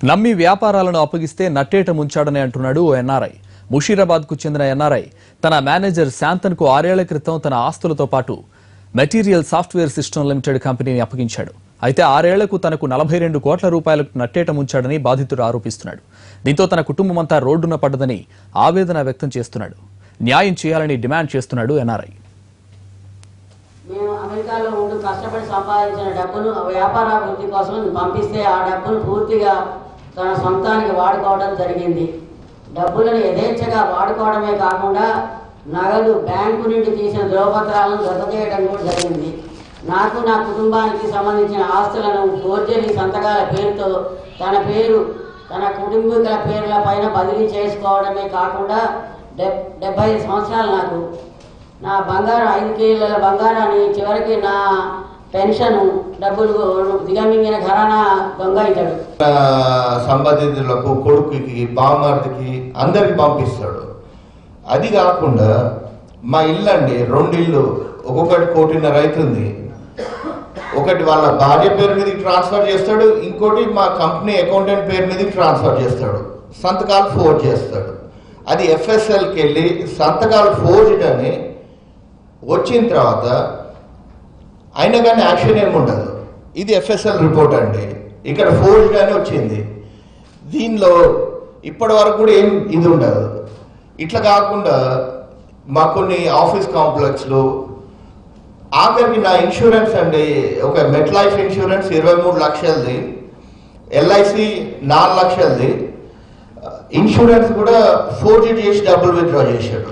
నమ్మి వ్యాపారాలను అప్పగిస్తే నట్టేట ముంచాడని అంటున్నాడు ఓ ఎన్ఆర్ఐ. ముషీరాబాద్కు చెందిన ఎన్ఆర్ఐ తన మేనేజర్ శాంతన్కు 6 ఏళ్ల క్రితం తన ఆస్తులతో పాటు మెటీరియల్ సాఫ్ట్వేర్ సిస్టమ్ లిమిటెడ్ కంపెనీని అప్పగించాడు. అయితే 6 ఏళ్లకు తనకు 42 కోట్ల రూపాయలకు నట్టేట ముంచాడని బాధితుడు ఆరోపిస్తున్నాడు. దీంతో తన కుటుంబమంతా రోడ్డున పడ్డదని ఆవేదన వ్యక్తం చేస్తున్నాడు. న్యాయం చేయాలని డిమాండ్ చేస్తున్నాడు ఎన్ఆర్ఐ. మేము అమెరికాలో ఉంటూ కష్టపడి సంపాదించిన డబ్బును వ్యాపారాభివృద్ధి కోసం పంపిస్తే ఆ డబ్బును పూర్తిగా తన సొంతానికి వాడుకోవడం జరిగింది. డబ్బులను యథేచ్ఛగా వాడుకోవడమే కాకుండా నగదు బ్యాంకు నుండి తీసిన ధ్రువపత్రాలను జత చేయడం కూడా జరిగింది. నాకు నా కుటుంబానికి సంబంధించిన ఆస్తులను ఫోర్జరీ సంతకాల పేరుతో తన పేరు తన కుటుంబీకుల పేర్ల పైన బదిలీ చేసుకోవడమే కాకుండా 75 సంవత్సరాలు నాకు నా బంగారం 5 కిలోల బంగారాన్ని చివరికి నా పెన్షన్ డబ్బులు దిగమింగిన ఘరానా దొంగ ఇతడు. సంబంధితులకు కొడుకుకి బామ్మర్దికి అందరికి పంపిస్తాడు. అది కాకుండా మా ఇల్లు అండి 2 ఇళ్ళు, ఒక్కొక్కటి 1.5 కోటి అవుతుంది. ఒకటి వాళ్ళ భార్య పేరు మీదకి ట్రాన్స్ఫర్ చేస్తాడు, ఇంకోటి మా కంపెనీ అకౌంటెంట్ పేరు మీదకి ట్రాన్స్ఫర్ చేస్తాడు. సంతకాలు ఫోర్జ్ చేస్తాడు. అది ఎఫ్ఎస్ఎల్కి వెళ్ళి సంతకాలు ఫోర్జ్డ్ అని వచ్చిన తర్వాత అయినా కానీ యాక్షన్ ఏమి ఉండదు. ఇది ఎఫ్ఎస్ఎల్ రిపోర్ట్ అండి. ఇక్కడ ఫోర్జ్డ్ అని వచ్చింది. దీనిలో ఇప్పటి వరకు కూడా ఏం ఇది ఉండదు. ఇట్లా కాకుండా మా కొన్ని ఆఫీస్ కాంప్లెక్స్లు ఆఖరికి నా ఇన్సూరెన్స్ అండి, ఒక Met Life insurance 23 లక్షలది, LIC 4 లక్షలది, insurance కూడా ఫోర్జరీ చేసి డబ్బులు విత్డ్రా చేశాడు.